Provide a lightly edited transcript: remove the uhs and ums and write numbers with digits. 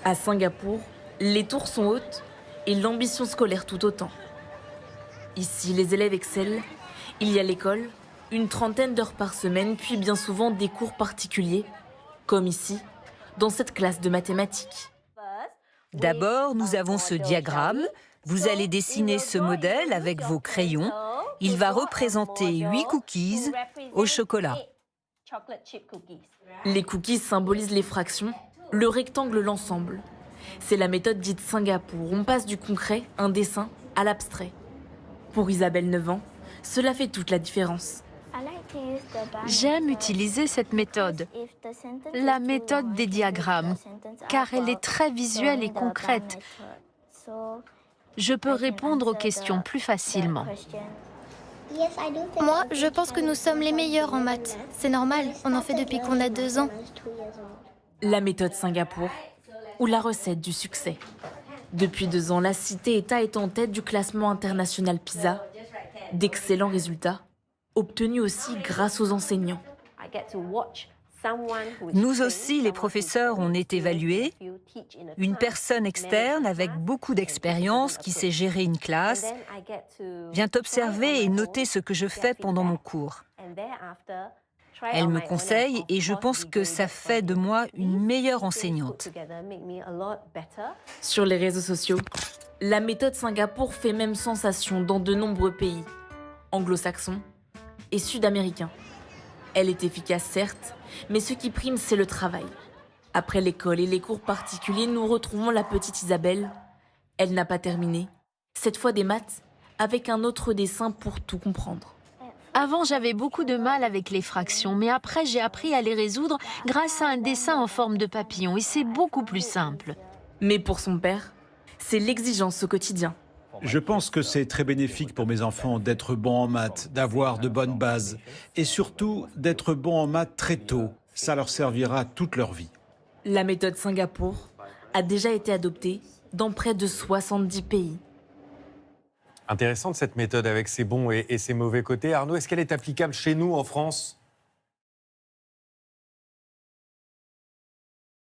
À Singapour, les tours sont hautes et l'ambition scolaire tout autant. Ici, les élèves excellent. Il y a l'école, une trentaine d'heures par semaine, puis bien souvent des cours particuliers, comme ici, dans cette classe de mathématiques. D'abord, nous avons ce diagramme. Vous allez dessiner ce modèle avec vos crayons. Il va représenter 8 cookies au chocolat. Les cookies symbolisent les fractions, le rectangle l'ensemble. C'est la méthode dite Singapour. On passe du concret, un dessin, à l'abstrait. Pour Isabelle 9 ans, cela fait toute la différence. J'aime utiliser cette méthode, la méthode des diagrammes, car elle est très visuelle et concrète. Je peux répondre aux questions plus facilement. Moi, je pense que nous sommes les meilleurs en maths. C'est normal, on en fait depuis qu'on a 2 ans. La méthode Singapour, ou la recette du succès. Depuis 2 ans, la cité-État est en tête du classement international PISA. D'excellents résultats, obtenus aussi grâce aux enseignants. Nous aussi, les professeurs, on est évalués. Une personne externe avec beaucoup d'expérience qui sait gérer une classe vient observer et noter ce que je fais pendant mon cours. Elle me conseille et je pense que ça fait de moi une meilleure enseignante. Sur les réseaux sociaux, la méthode Singapour fait même sensation dans de nombreux pays, anglo-saxons et sud-américains. Elle est efficace certes, mais ce qui prime c'est le travail. Après l'école et les cours particuliers, nous retrouvons la petite Isabelle. Elle n'a pas terminé, cette fois des maths, avec un autre dessin pour tout comprendre. Avant, j'avais beaucoup de mal avec les fractions, mais après, j'ai appris à les résoudre grâce à un dessin en forme de papillon, et c'est beaucoup plus simple. Mais pour son père, c'est l'exigence au quotidien. Je pense que c'est très bénéfique pour mes enfants d'être bons en maths, d'avoir de bonnes bases et surtout d'être bons en maths très tôt. Ça leur servira toute leur vie. La méthode Singapour a déjà été adoptée dans près de 70 pays. Intéressante cette méthode avec ses bons et ses mauvais côtés. Arnaud, est-ce qu'elle est applicable chez nous en France ?